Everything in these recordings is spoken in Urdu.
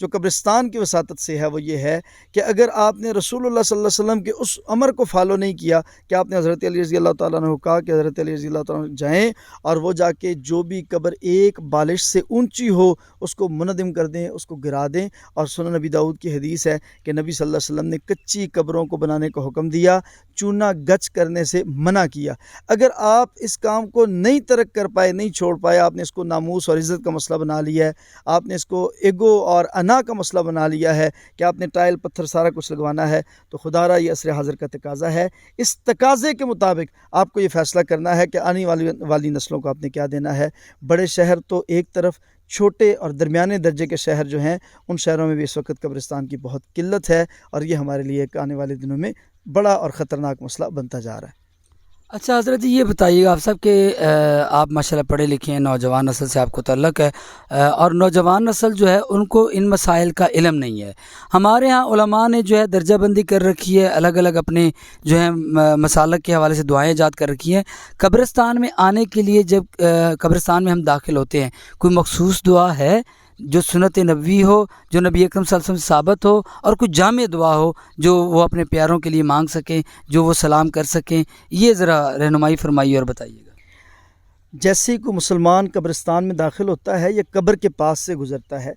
جو قبرستان کی وساطت سے ہے وہ یہ ہے کہ اگر آپ نے رسول اللہ صلی اللہ علیہ وسلم کے اس امر کو فالو نہیں کیا کہ آپ نے حضرت علی رضی اللہ تعالیٰ عنہ کو کہا کہ حضرت علی رضی اللہ تعالیٰ عنہ جائیں اور وہ جا کے جو بھی قبر ایک بالش سے اونچی ہو اس کو منہدم کر دیں، اس کو گرا دیں. اور سنن نبی داؤد کی حدیث ہے کہ نبی صلی اللہ علیہ وسلم نے کچی قبروں کو بنانے کا حکم دیا، چونا گچ کرنے سے منع کیا. اگر آپ اس کام کو نہیں ترک کر پائے، نہیں چھوڑ پائے، آپ نے اس کو ناموس اور عزت کا مسئلہ بنا لیا ہے، آپ نے اس کو ایگو اور انا کا مسئلہ بنا لیا ہے کہ آپ نے ٹائل پتھر سارا کچھ لگوانا ہے، تو خدا را یہ عصر حاضر کا تقاضا ہے. اس تقاضے کے مطابق آپ کو یہ فیصلہ کرنا ہے کہ آنے والی نسلوں کو آپ نے کیا دینا ہے. بڑے شہر تو ایک طرف، چھوٹے اور درمیانے درجے کے شہر جو ہیں ان شہروں میں بھی اس وقت قبرستان کی بہت قلت ہے، اور یہ ہمارے لیے ایک آنے والے دنوں میں بڑا اور خطرناک مسئلہ بنتا جا رہا ہے. اچھا حضرت جی یہ بتائیے گا آپ سب کہ آپ ماشاءاللہ پڑھے لکھے ہیں، نوجوان نسل سے آپ کو تعلق ہے، اور نوجوان نسل جو ہے ان کو ان مسائل کا علم نہیں ہے. ہمارے ہاں علماء نے جو ہے درجہ بندی کر رکھی ہے، الگ الگ اپنے جو ہے مسالک کے حوالے سے دعائیں ایجاد کر رکھی ہیں. قبرستان میں آنے کے لیے جب قبرستان میں ہم داخل ہوتے ہیں، کوئی مخصوص دعا ہے جو سنت نبوی ہو، جو نبی اکرم صلی اللہ علیہ وسلم سے ثابت ہو، اور کچھ جامع دعا ہو جو وہ اپنے پیاروں کے لیے مانگ سکیں، جو وہ سلام کر سکیں؟ یہ ذرا رہنمائی فرمائیے اور بتائیے گا. جیسے ہی کوئی مسلمان قبرستان میں داخل ہوتا ہے یا قبر کے پاس سے گزرتا ہے،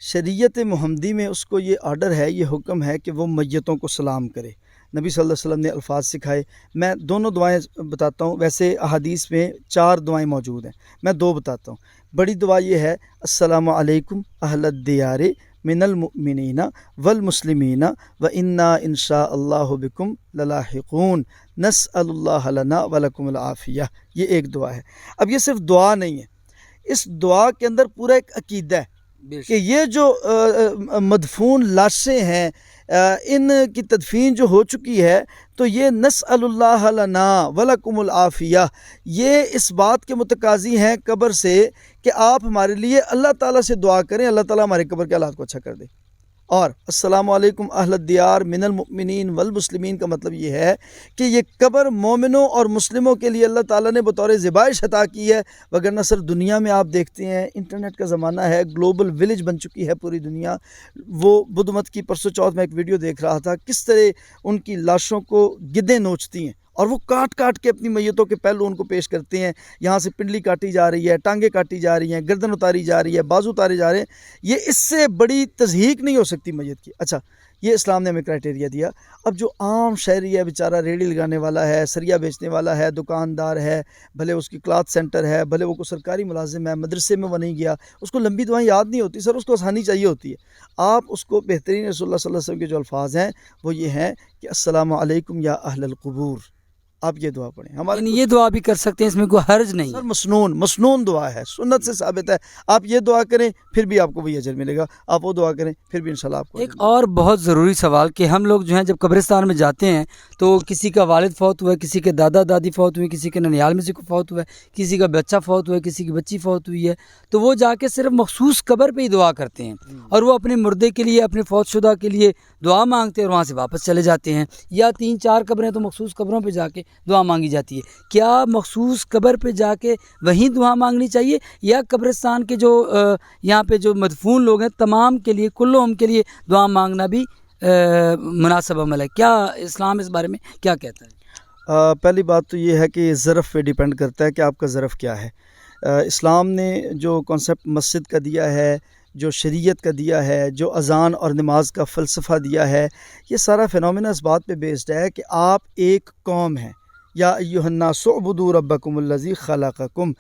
شریعت محمدی میں اس کو یہ آرڈر ہے، یہ حکم ہے کہ وہ میتوں کو سلام کرے. نبی صلی اللہ علیہ وسلم نے الفاظ سکھائے. میں دونوں دعائیں بتاتا ہوں، ویسے احادیث میں 4 دعائیں موجود ہیں، میں 2 بتاتا ہوں. بڑی دعا یہ ہے: السلام علیکم اہل الدیار من المؤمنین والمسلمین وإنا ان شاء اللہ بکم للاحقون نسأل اللہ لنا ولکم العافیہ. یہ ایک دعا ہے. اب یہ صرف دعا نہیں ہے، اس دعا کے اندر پورا ایک عقیدہ ہے کہ یہ جو مدفون لاشیں ہیں، ان کی تدفین جو ہو چکی ہے، تو یہ نسأل اللہ لنا ولکم العافیہ، یہ اس بات کے متقاضی ہیں قبر سے کہ آپ ہمارے لیے اللہ تعالیٰ سے دعا کریں، اللہ تعالیٰ ہمارے قبر کے حالات کو اچھا کر دے. اور السلام علیکم اہل الدیار من المؤمنین والمسلمین کا مطلب یہ ہے کہ یہ قبر مومنوں اور مسلموں کے لیے اللہ تعالیٰ نے بطور ذبائش عطا کی ہے. وگرنہ سر دنیا میں آپ دیکھتے ہیں انٹرنیٹ کا زمانہ ہے، گلوبل ولیج بن چکی ہے پوری دنیا. وہ بدھ مت کی پرسوں چوتھ میں ایک ویڈیو دیکھ رہا تھا، کس طرح ان کی لاشوں کو گدیں نوچتی ہیں اور وہ کاٹ کاٹ کے اپنی میتوں کے پہلو ان کو پیش کرتے ہیں. یہاں سے پنڈلی کاٹی جا رہی ہے، ٹانگیں کاٹی جا رہی ہیں، گردن اتاری جا رہی ہے، بازو اتارے جا رہے ہیں. یہ اس سے بڑی تضحیق نہیں ہو سکتی میت کی. اچھا، یہ اسلام نے ہمیں کرائٹیریا دیا. اب جو عام شہری ہے، بیچارہ ریڑھی لگانے والا ہے، سریا بیچنے والا ہے، دکاندار ہے، بھلے اس کی کلاتھ سینٹر ہے، بھلے وہ کوئی سرکاری ملازم ہے، مدرسے میں وہ نہیں گیا، اس کو لمبی دعائیں یاد نہیں ہوتی. سر اس کو آسانی چاہیے ہوتی ہے. آپ اس کو بہترین رسول اللہ صلی اللہ علیہ وسلم کے جو الفاظ ہیں وہ یہ ہیں کہ السلام علیکم یا اہل القبور. آپ یہ دعا پڑھیں. یعنی یہ دعا بھی کر سکتے ہیں، اس میں کوئی حرج نہیں. سر مسنون دعا ہے، سنت سے ثابت ہے. آپ یہ دعا کریں پھر بھی آپ کو وہی اجر ملے گا، آپ وہ دعا کریں پھر بھی انشاءاللہ آپ کو. ایک اور بہت ضروری سوال کہ ہم لوگ جو ہیں جب قبرستان میں جاتے ہیں تو کسی کا والد فوت ہوا ہے، کسی کے دادا دادی فوت ہوئے، کسی کے ننیال میں سے کوئی فوت ہوا ہے، کسی کا بچہ فوت ہوا ہے، کسی کی بچی فوت ہوئی ہے، تو وہ جا کے صرف مخصوص قبر پہ ہی دعا کرتے ہیں، اور وہ اپنے مردے کے لیے، اپنے فوت شدہ کے لیے دعا مانگتے ہیں اور وہاں سے واپس چلے جاتے ہیں. یا 3-4 قبریں تو مخصوص قبروں پہ جا کے دعا مانگی جاتی ہے. کیا مخصوص قبر پہ جا کے وہیں دعا مانگنی چاہیے، یا قبرستان کے جو یہاں پہ جو مدفون لوگ ہیں تمام کے لیے، کلہم کے لیے دعا مانگنا بھی مناسب عمل ہے؟ کیا اسلام اس بارے میں کیا کہتا ہے؟ پہلی بات تو یہ ہے کہ یہ ظرف پہ ڈیپینڈ کرتا ہے کہ آپ کا ظرف کیا ہے. اسلام نے جو کانسیپٹ مسجد کا دیا ہے، جو شریعت کا دیا ہے، جو اذان اور نماز کا فلسفہ دیا ہے، یہ سارا فینومینا اس بات پہ بیسڈ ہے کہ آپ ایک قوم ہیں. یا ایھا الناس اعبدوا ربکم الذی خلقکم.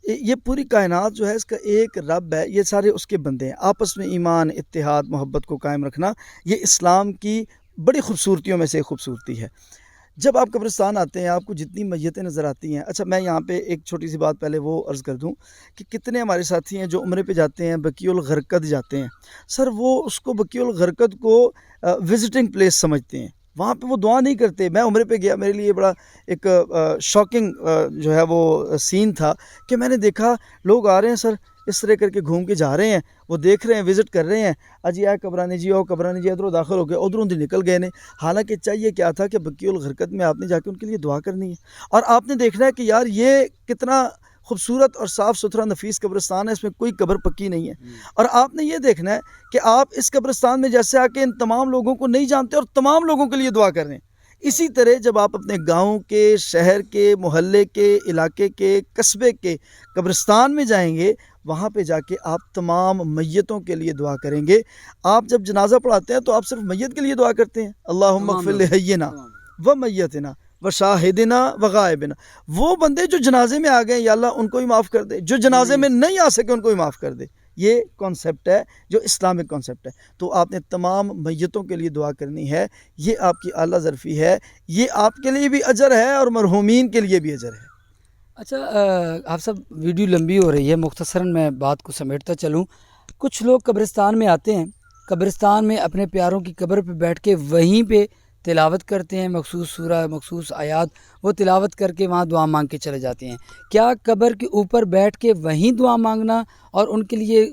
یہ پوری کائنات جو ہے اس کا ایک رب ہے، یہ سارے اس کے بندے ہیں. آپس میں ایمان، اتحاد، محبت کو قائم رکھنا، یہ اسلام کی بڑی خوبصورتیوں میں سے ایک خوبصورتی ہے. جب آپ قبرستان آتے ہیں آپ کو جتنی میتیں نظر آتی ہیں. اچھا، میں یہاں پہ ایک چھوٹی سی بات پہلے وہ عرض کر دوں کہ کتنے ہمارے ساتھی ہیں جو عمرے پہ جاتے ہیں، بقیع الغرقد جاتے ہیں. سر وہ اس کو بقیع الغرقد کو وزٹنگ پلیس سمجھتے ہیں، وہاں پہ وہ دعا نہیں کرتے. میں عمرے پہ گیا، میرے لیے بڑا ایک شاکنگ جو ہے وہ سین تھا کہ میں نے دیکھا لوگ آ رہے ہیں سر اس طرح کر کے گھوم کے جا رہے ہیں، وہ دیکھ رہے ہیں، وزٹ کر رہے ہیں، اجی آئے قبرانی جی، او قبرانی جی، ادھروں داخل ہو گئے، ادھروں دی نکل گئے نے. حالانکہ چاہیے کیا تھا کہ بقیع الغرقد میں آپ نے جا کے ان کے لیے دعا کرنی ہے، اور آپ نے دیکھنا ہے کہ یار یہ کتنا خوبصورت اور صاف ستھرا نفیس قبرستان ہے، اس میں کوئی قبر پکی نہیں ہے. اور آپ نے یہ دیکھنا ہے کہ آپ اس قبرستان میں جیسے آ کے ان تمام لوگوں کو نہیں جانتے اور تمام لوگوں کے لیے دعا کر رہے ہیں. اسی طرح جب آپ اپنے گاؤں کے، شہر کے، محلے کے، علاقے کے، قصبے کے قبرستان میں جائیں گے، وہاں پہ جا کے آپ تمام میتوں کے لیے دعا کریں گے. آپ جب جنازہ پڑھاتے ہیں تو آپ صرف میت کے لیے دعا کرتے ہیں، اللہم اغفر لحینا و میتنا و شاہدنا و غائبنا. وہ بندے جو جنازے میں آ گئے یا اللہ ان کو ہی معاف کر دے، جو جنازے میں نہیں آ سکے ان کو ہی معاف کر دے. یہ کانسیپٹ ہے جو اسلامک کانسیپٹ ہے. تو آپ نے تمام میتوں کے لیے دعا کرنی ہے. یہ آپ کی اعلیٰ ظرفی ہے، یہ آپ کے لیے بھی اجر ہے اور مرحومین کے لیے بھی اجر ہے. اچھا آپ سب ویڈیو لمبی ہو رہی ہے، مختصراً میں بات کو سمیٹتا چلوں. کچھ لوگ قبرستان میں آتے ہیں، قبرستان میں اپنے پیاروں کی قبر پہ بیٹھ کے وہیں پہ تلاوت کرتے ہیں، مخصوص سورہ، مخصوص آیات وہ تلاوت کر کے وہاں دعا مانگ کے چلے جاتے ہیں. کیا قبر کے اوپر بیٹھ کے وہیں دعا مانگنا اور ان کے لیے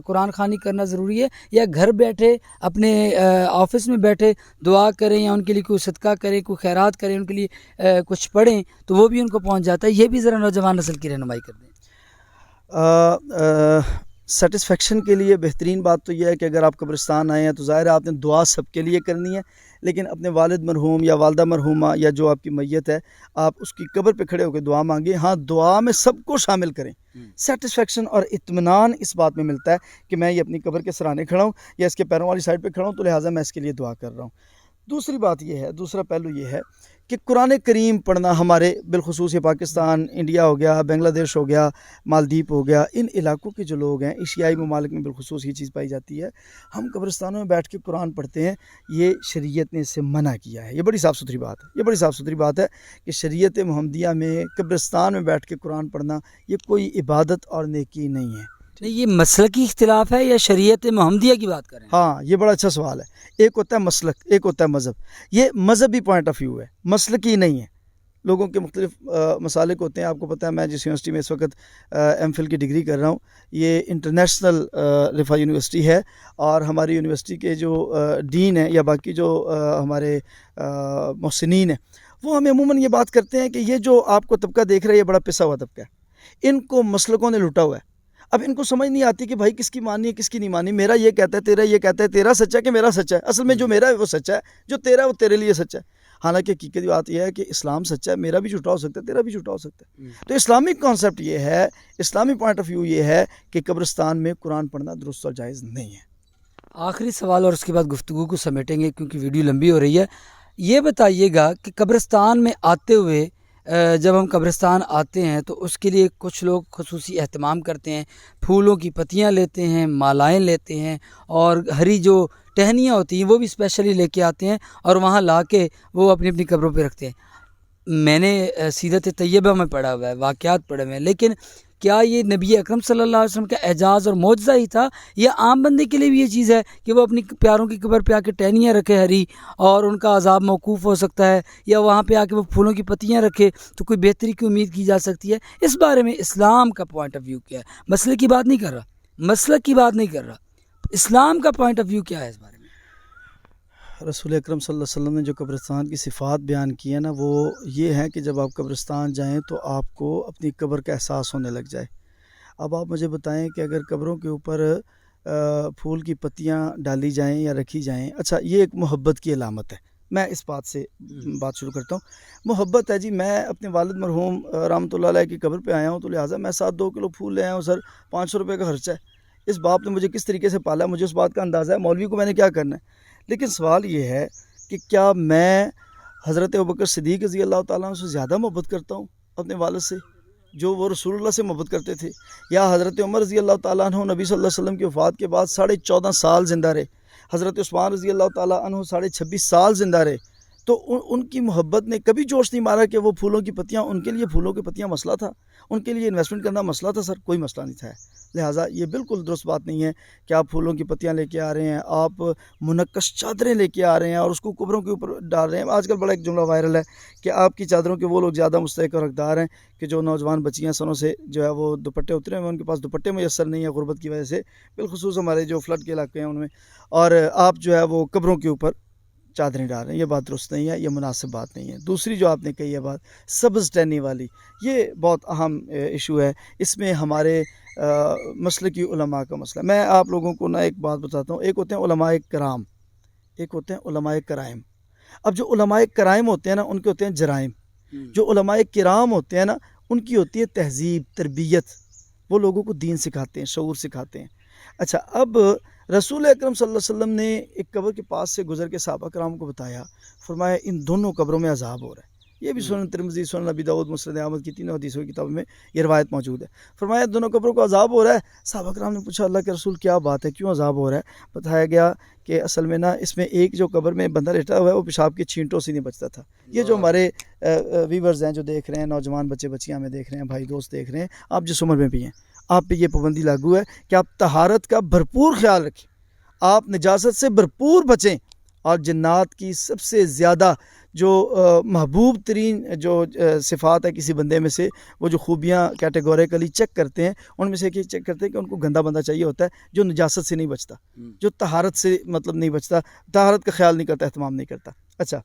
قرآن خوانی کرنا ضروری ہے، یا گھر بیٹھے اپنے آفس میں بیٹھے دعا کریں یا ان کے لیے کوئی صدقہ کریں، کوئی خیرات کریں، ان کے لیے کچھ پڑھیں تو وہ بھی ان کو پہنچ جاتا ہے؟ یہ بھی ذرا نوجوان نسل کی رہنمائی کر دیں. سیٹسفیکشن کے لیے بہترین بات تو یہ ہے کہ اگر آپ قبرستان آئے ہیں تو ظاہر ہے آپ نے دعا سب کے لیے کرنی ہے، لیکن اپنے والد مرحوم یا والدہ مرحومہ یا جو آپ کی میت ہے، آپ اس کی قبر پہ کھڑے ہو کے دعا مانگیں. ہاں، دعا میں سب کو شامل کریں. سیٹسفیکشن اور اطمینان اس بات میں ملتا ہے کہ میں یہ اپنی قبر کے سرانے کھڑا ہوں یا اس کے پیروں والی سائڈ پہ کھڑا ہوں، تو لہٰذا میں اس کے لیے دعا کر رہا ہوں. دوسری بات یہ ہے، دوسرا پہلو یہ ہے کہ قرآن کریم پڑھنا ہمارے بالخصوص یہ پاکستان، انڈیا ہو گیا، بنگلہ دیش ہو گیا، مالدیپ ہو گیا، ان علاقوں کے جو لوگ ہیں، ایشیائی ممالک میں بالخصوص یہ چیز پائی جاتی ہے. ہم قبرستانوں میں بیٹھ کے قرآن پڑھتے ہیں، یہ شریعت نے اس سے منع کیا ہے. یہ بڑی صاف ستھری بات ہے، یہ بڑی صاف ستھری بات ہے کہ شریعت محمدیہ میں قبرستان میں بیٹھ کے قرآن پڑھنا یہ کوئی عبادت اور نیکی نہیں ہے. نہیں، یہ مسلکی اختلاف ہے یا شریعت محمدیہ کی بات کریں؟ ہاں، یہ بڑا اچھا سوال ہے. ایک ہوتا ہے مسلک، ایک ہوتا ہے مذہب. یہ مذہبی پوائنٹ آف ویو ہے، مسلکی نہیں ہے. لوگوں کے مختلف مسالک ہوتے ہیں. آپ کو پتہ ہے میں جس یونیورسٹی میں اس وقت ایم فل کی ڈگری کر رہا ہوں، یہ انٹرنیشنل رفا یونیورسٹی ہے، اور ہماری یونیورسٹی کے جو ڈین ہیں یا باقی جو ہمارے محسنین ہیں، وہ ہمیں عموماً یہ بات کرتے ہیں کہ یہ جو آپ کو طبقہ دیکھ رہے ہیں یہ بڑا پسا ہوا طبقہ ہے، ان کو مسلکوں نے لوٹا ہوا ہے. اب ان کو سمجھ نہیں آتی کہ بھائی کس کی ماننی ہے کس کی نہیں ماننی. میرا یہ کہتا ہے، تیرا یہ کہتا ہے، تیرا سچا ہے کہ میرا سچا ہے. اصل میں جو میرا ہے وہ سچا ہے، جو تیرا ہے وہ تیرے لیے سچا ہے. حالانکہ حقیقت بات یہ ہے کہ اسلام سچا ہے، میرا بھی جھوٹا ہو سکتا ہے، تیرا بھی جھوٹا ہو سکتا ہے. تو اسلامی کانسیپٹ یہ ہے، اسلامی پوائنٹ آف ویو یہ ہے کہ قبرستان میں قرآن پڑھنا درست اور جائز نہیں ہے. آخری سوال اور اس کے بعد گفتگو کو سمیٹیں گے کیونکہ ویڈیو لمبی ہو رہی ہے. یہ بتائیے گا کہ قبرستان میں آتے ہوئے جب ہم قبرستان آتے ہیں تو اس کے لیے کچھ لوگ خصوصی اہتمام کرتے ہیں، پھولوں کی پتیاں لیتے ہیں، مالائیں لیتے ہیں، اور ہری جو ٹہنیاں ہوتی ہیں وہ بھی اسپیشلی لے کے آتے ہیں اور وہاں لا کے وہ اپنی اپنی قبروں پہ رکھتے ہیں. میں نے سیرت طیبہ میں پڑھا ہوا ہے، واقعات پڑھے ہوئے ہیں، لیکن کیا یہ نبی اکرم صلی اللہ علیہ وسلم کا اعجاز اور معجزہ ہی تھا، یا عام بندے کے لیے بھی یہ چیز ہے کہ وہ اپنی پیاروں کی قبر پہ آ کے ٹہنیاں رکھے ہری اور ان کا عذاب موقوف ہو سکتا ہے، یا وہاں پہ آ کے وہ پھولوں کی پتیاں رکھے تو کوئی بہتری کی امید کی جا سکتی ہے؟ اس بارے میں اسلام کا پوائنٹ آف ویو کیا ہے؟ مسئلے کی بات نہیں کر رہا، مسلک کی بات نہیں کر رہا، اسلام کا پوائنٹ آف ویو کیا ہے اس بارے میں؟ رسول اکرم صلی اللہ علیہ وسلم نے جو قبرستان کی صفات بیان کی ہے نا، وہ یہ ہے کہ جب آپ قبرستان جائیں تو آپ کو اپنی قبر کا احساس ہونے لگ جائے. اب آپ مجھے بتائیں کہ اگر قبروں کے اوپر پھول کی پتیاں ڈالی جائیں یا رکھی جائیں، اچھا یہ ایک محبت کی علامت ہے. میں اس بات سے بات شروع کرتا ہوں. محبت ہے جی، میں اپنے والد مرحوم رحمۃ اللہ علیہ کی قبر پہ آیا ہوں تو لہٰذا میں 2 کلو پھول لے آیا ہوں. سر 500 روپے کا خرچہ ہے. اس باپ نے مجھے کس طریقے سے پالا ہے، مجھے اس بات کا اندازہ ہے. مولوی کو میں نے کیا کرنا ہے. لیکن سوال یہ ہے کہ کیا میں حضرت ابوبکر صدیق رضی اللہ تعالیٰ عنہ سے زیادہ محبت کرتا ہوں اپنے والد سے جو وہ رسول اللہ سے محبت کرتے تھے، یا حضرت عمر رضی اللہ تعالیٰ عنہ نبی صلی اللہ علیہ وسلم کی وفات کے بعد 14.5 سال زندہ رہے، حضرت عثمان رضی اللہ تعالیٰ عنہ 26.5 سال زندہ رہے. تو ان کی محبت نے کبھی جوش نہیں مارا کہ وہ پھولوں کی پتیاں، ان کے لیے پھولوں کی پتیاں مسئلہ تھا، ان کے لیے انویسٹمنٹ کرنا مسئلہ تھا؟ سر کوئی مسئلہ نہیں تھا. لہٰذا یہ بالکل درست بات نہیں ہے کہ آپ پھولوں کی پتیاں لے کے آ رہے ہیں، آپ منقش چادریں لے کے آ رہے ہیں اور اس کو قبروں کے اوپر ڈال رہے ہیں. آج کل بڑا ایک جملہ وائرل ہے کہ آپ کی چادروں کے وہ لوگ زیادہ مستحق اور حقدار ہیں کہ جو نوجوان بچیاں سنوں سے جو ہے وہ دوپٹے اترے ہوئے، ان کے پاس دوپٹے میسر نہیں ہیں غربت کی وجہ سے، بالخصوص ہمارے جو فلڈ کے علاقے ہیں ان میں، اور آپ جو ہے وہ قبروں کے اوپر چادریں ڈال رہے ہیں، یہ بات درست نہیں ہے، یہ مناسب بات نہیں ہے۔ دوسری جو آپ نے کہی ہے بات سبز ٹہنی والی، یہ بہت اہم ایشو ہے، اس میں ہمارے مسلکی علماء کا مسئلہ۔ میں آپ لوگوں کو نا ایک بات بتاتا ہوں، ایک ہوتے ہیں علماء کرام، ایک ہوتے ہیں علماء کرائم۔ اب جو علماء کرائم ہوتے ہیں نا ان کے ہوتے ہیں جرائم، جو علماء کرام ہوتے ہیں نا ان کی ہوتی ہے تہذیب، تربیت، وہ لوگوں کو دین سکھاتے ہیں، شعور سکھاتے ہیں۔ اچھا، اب رسول اکرم صلی اللہ علیہ وسلم نے ایک قبر کے پاس سے گزر کے صحابہ کرام کو بتایا، فرمایا ان دونوں قبروں میں عذاب ہو رہا ہے۔ یہ بھی سنن ترمذی، سنن ابی داؤد، مسند احمد کی تینوں حدیثوں کی کتابوں میں یہ روایت موجود ہے۔ فرمایا دونوں قبروں کو عذاب ہو رہا ہے۔ صحابہ کرام نے پوچھا اللہ کے رسول کیا بات ہے، کیوں عذاب ہو رہا ہے؟ بتایا گیا کہ اصل میں نا اس میں ایک جو قبر میں بندہ لیٹا ہوا ہے وہ پیشاب کی چھینٹوں سے نہیں بچتا تھا۔ یہ جو ہمارے ویورز ہیں جو دیکھ رہے ہیں، نوجوان بچے بچیاں میں دیکھ رہے ہیں، بھائی دوست دیکھ رہے ہیں، آپ جس عمر میں بھی ہیں، آپ پہ یہ پابندی لاگو ہے کہ آپ طہارت کا بھرپور خیال رکھیں، آپ نجاست سے بھرپور بچیں، اور جنات کی سب سے زیادہ جو محبوب ترین جو صفات ہے کسی بندے میں سے، وہ جو خوبیاں کیٹیگوریکلی چیک کرتے ہیں ان میں سے یہ چیک کرتے ہیں کہ ان کو گندا بندہ چاہیے ہوتا ہے جو نجاست سے نہیں بچتا، جو طہارت سے مطلب نہیں بچتا، طہارت کا خیال نہیں کرتا، اہتمام نہیں کرتا۔ اچھا،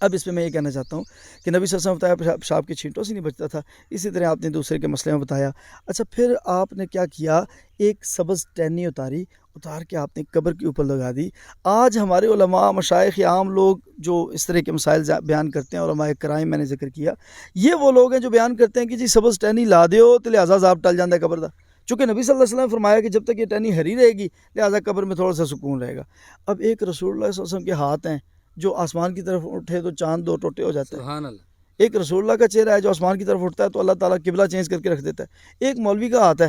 اب اس پہ میں یہ کہنا چاہتا ہوں کہ نبی صلی اللہ علیہ وسلم نے بتایا پیشاب کی چھینٹوں سے نہیں بچتا تھا، اسی طرح آپ نے دوسرے کے مسئلے میں بتایا۔ اچھا، پھر آپ نے کیا کیا، ایک سبز ٹہنی اتار کے آپ نے قبر کے اوپر لگا دی۔ آج ہمارے علماء، مشائخ، عام لوگ جو اس طرح کے مسائل بیان کرتے ہیں، علماء کرائم میں نے ذکر کیا، یہ وہ لوگ ہیں جو بیان کرتے ہیں کہ جی سبز ٹہنی لا دیو تو لہٰذا عذاب ٹل جاتا ہے قبر دا، چونکہ نبی صلی اللہ علیہ وسلم نے فرمایا کہ جب تک یہ ٹہنی ہری رہے گی لہٰذا قبر میں تھوڑا سا سکون رہے گا۔ اب ایک رسول اللہ صلی اللہ علیہ وسلم کے ہاتھ ہیں جو آسمان کی طرف اٹھے تو چاند دو ٹوٹے ہو جاتے ہیں، سبحان اللہ۔ ایک رسول اللہ کا چہرہ ہے جو آسمان کی طرف اٹھتا ہے تو اللہ تعالیٰ قبلہ چینج کر کے رکھ دیتا ہے، ایک مولوی کا ہاتھ ہے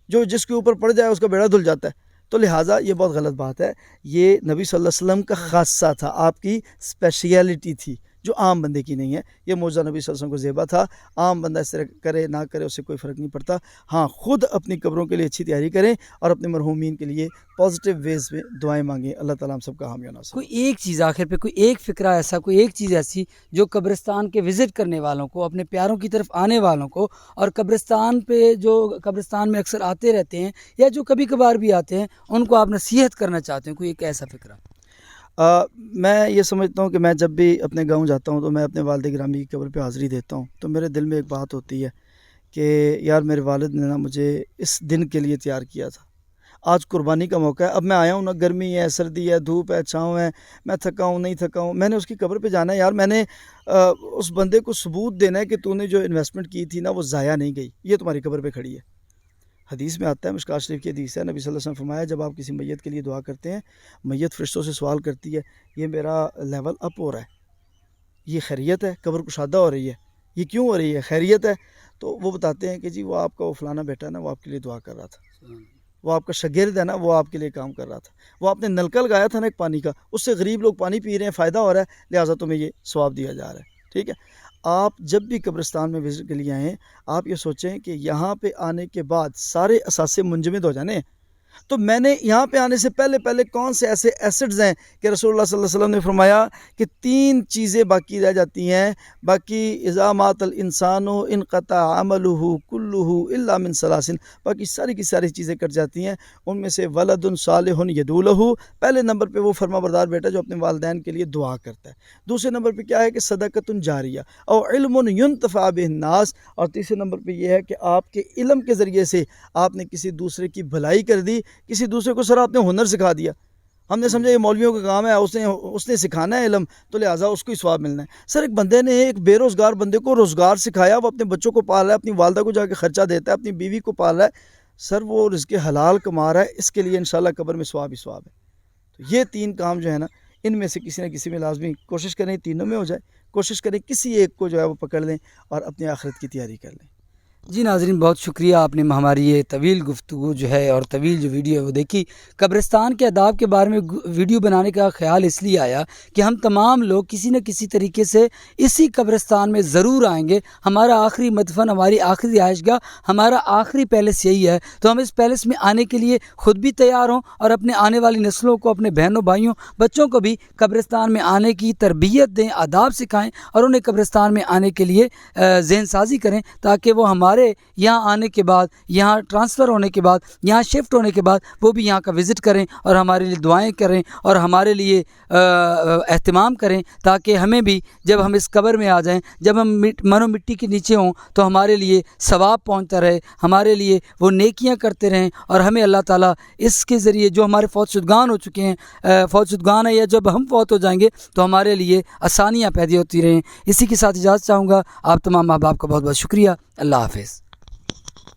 جو جس کے اوپر پڑ جائے اس کا بیڑا دھل جاتا ہے۔ تو لہٰذا یہ بہت غلط بات ہے، یہ نبی صلی اللہ علیہ وسلم کا خاصہ تھا، آپ کی اسپیشیلٹی تھی جو عام بندے کی نہیں ہے۔ یہ معجزہ نبی صلی اللہ علیہ وسلم کو زیبا تھا، عام بندہ اس طرح کرے نہ کرے اس سے کوئی فرق نہیں پڑتا۔ ہاں، خود اپنی قبروں کے لیے اچھی تیاری کریں اور اپنے مرحومین کے لیے پازیٹیو ویز میں دعائیں مانگیں، اللہ تعالیٰ ہم سب کا حامی و ناصر۔ کوئی ایک چیز آخر پہ، کوئی ایک فکرہ ایسا، کوئی ایک چیز ایسی جو قبرستان کے وزٹ کرنے والوں کو، اپنے پیاروں کی طرف آنے والوں کو، اور قبرستان پہ جو قبرستان میں اکثر آتے رہتے ہیں یا جو کبھی کبھار بھی آتے ہیں، ان کو آپ نصیحت کرنا چاہتے ہیں، کوئی ایک ایسا فکرہ؟ میں یہ سمجھتا ہوں کہ میں جب بھی اپنے گاؤں جاتا ہوں تو میں اپنے والد گرامی کی قبر پہ حاضری دیتا ہوں تو میرے دل میں ایک بات ہوتی ہے کہ یار میرے والد نے نا مجھے اس دن کے لیے تیار کیا تھا، آج قربانی کا موقع ہے۔ اب میں آیا ہوں نا، گرمی ہے، سردی ہے، دھوپ ہے، چھاؤں ہے، میں تھکا ہوں نہیں تھکا ہوں، میں نے اس کی قبر پہ جانا ہے یار، میں نے اس بندے کو ثبوت دینا ہے کہ تو نے جو انویسٹمنٹ کی تھی نا وہ ضائع نہیں گئی، یہ تمہاری قبر پہ کھڑی ہے۔ حدیث میں آتا ہے، مشکوٰۃ شریف کی حدیث ہے، نبی صلی اللہ علیہ وسلم فرمایا جب آپ کسی میت کے لیے دعا کرتے ہیں، میت فرشتوں سے سوال کرتی ہے یہ میرا لیول اپ ہو رہا ہے، یہ خیریت ہے، قبر کشادہ ہو رہی ہے، یہ کیوں ہو رہی ہے، خیریت ہے؟ تو وہ بتاتے ہیں کہ جی وہ آپ کا وہ فلانا بیٹا ہے نا، وہ آپ کے لیے دعا کر رہا تھا، وہ آپ کا شاگرد ہے نا، وہ آپ کے لیے کام کر رہا تھا، وہ آپ نے نلکا لگایا تھا نا ایک پانی کا، اس سے غریب لوگ پانی پی رہے ہیں، فائدہ ہو رہا ہے، لہٰذا تمہیں یہ ثواب دیا جا رہا ہے۔ ٹھیک ہے، آپ جب بھی قبرستان میں وزٹ کے لیے آئیں، آپ یہ سوچیں کہ یہاں پہ آنے کے بعد سارے اثاثے منجمد ہو جانے، تو میں نے یہاں پہ آنے سے پہلے کون سے ایسے ایسڈز ہیں کہ رسول اللہ صلی اللہ علیہ وسلم نے فرمایا کہ 3 چیزیں باقی رہ جاتی ہیں، باقی اذا مات الانسان انقطع عمله كله الا من 3، باقی ساری کی ساری چیزیں کٹ جاتی ہیں، ان میں سے ولد صالح يدعو له، پہلے نمبر پہ وہ فرما بردار بیٹا جو اپنے والدین کے لیے دعا کرتا ہے، دوسرے نمبر پہ کیا ہے کہ صدقۃ جاریہ او علم ينتفع به الناس، اور تیسرے نمبر پہ یہ ہے کہ آپ کے علم کے ذریعے سے آپ نے کسی دوسرے کی بھلائی کر دی، کسی دوسرے کو سر آپ نے ہنر سکھا دیا، ہم نے سمجھا یہ مولویوں کا کام ہے، اس نے سکھانا ہے علم تو لہٰذا اس کو ہی ثواب ملنا ہے۔ سر ایک بندے نے ایک بے روزگار بندے کو روزگار سکھایا، وہ اپنے بچوں کو پال رہا ہے، اپنی والدہ کو جا کے خرچہ دیتا ہے، اپنی بیوی کو پال رہا ہے، سر وہ رزق حلال کما رہا ہے، اس کے لیے انشاءاللہ قبر میں ثواب ہی ثواب ہے۔ تو یہ 3 کام جو ہے نا، ان میں سے کسی نہ کسی میں لازمی کوشش کریں تینوں میں ہو جائے، کوشش کریں کسی ایک کو جو ہے وہ پکڑ لیں اور اپنی آخرت کی تیاری کر لیں۔ جی ناظرین، بہت شکریہ، آپ نے ہماری یہ طویل گفتگو جو ہے اور طویل جو ویڈیو ہے وہ دیکھی۔ قبرستان کے آداب کے بارے میں ویڈیو بنانے کا خیال اس لیے آیا کہ ہم تمام لوگ کسی نہ کسی طریقے سے اسی قبرستان میں ضرور آئیں گے، ہمارا آخری مدفن، ہماری آخری رہائش گاہ، ہمارا آخری پیلس یہی ہے، تو ہم اس پیلس میں آنے کے لیے خود بھی تیار ہوں اور اپنے آنے والی نسلوں کو، اپنے بہنوں بھائیوں بچوں کو بھی قبرستان میں آنے کی تربیت دیں، آداب سکھائیں اور انہیں قبرستان میں آنے کے لیے ذہن سازی کریں تاکہ وہ ہمارے ہمارے یہاں آنے کے بعد، یہاں ٹرانسفر ہونے کے بعد، یہاں شفٹ ہونے کے بعد وہ بھی یہاں کا وزٹ کریں اور ہمارے لیے دعائیں کریں اور ہمارے لیے اہتمام کریں، تاکہ ہمیں بھی جب ہم اس قبر میں آ جائیں، جب ہم من و مٹی کے نیچے ہوں تو ہمارے لیے ثواب پہنچتا رہے، ہمارے لیے وہ نیکیاں کرتے رہیں، اور ہمیں اللہ تعالیٰ اس کے ذریعے جو ہمارے فوت شدگان ہو چکے ہیں، فوت شدگان ہے یا جب ہم فوت ہو جائیں گے تو ہمارے لیے آسانیاں پیدا ہوتی رہیں۔ اسی کے ساتھ اجازت چاہوں گا۔ آپ تمام احباب کا بہت بہت شکریہ۔ اللہ حافظ۔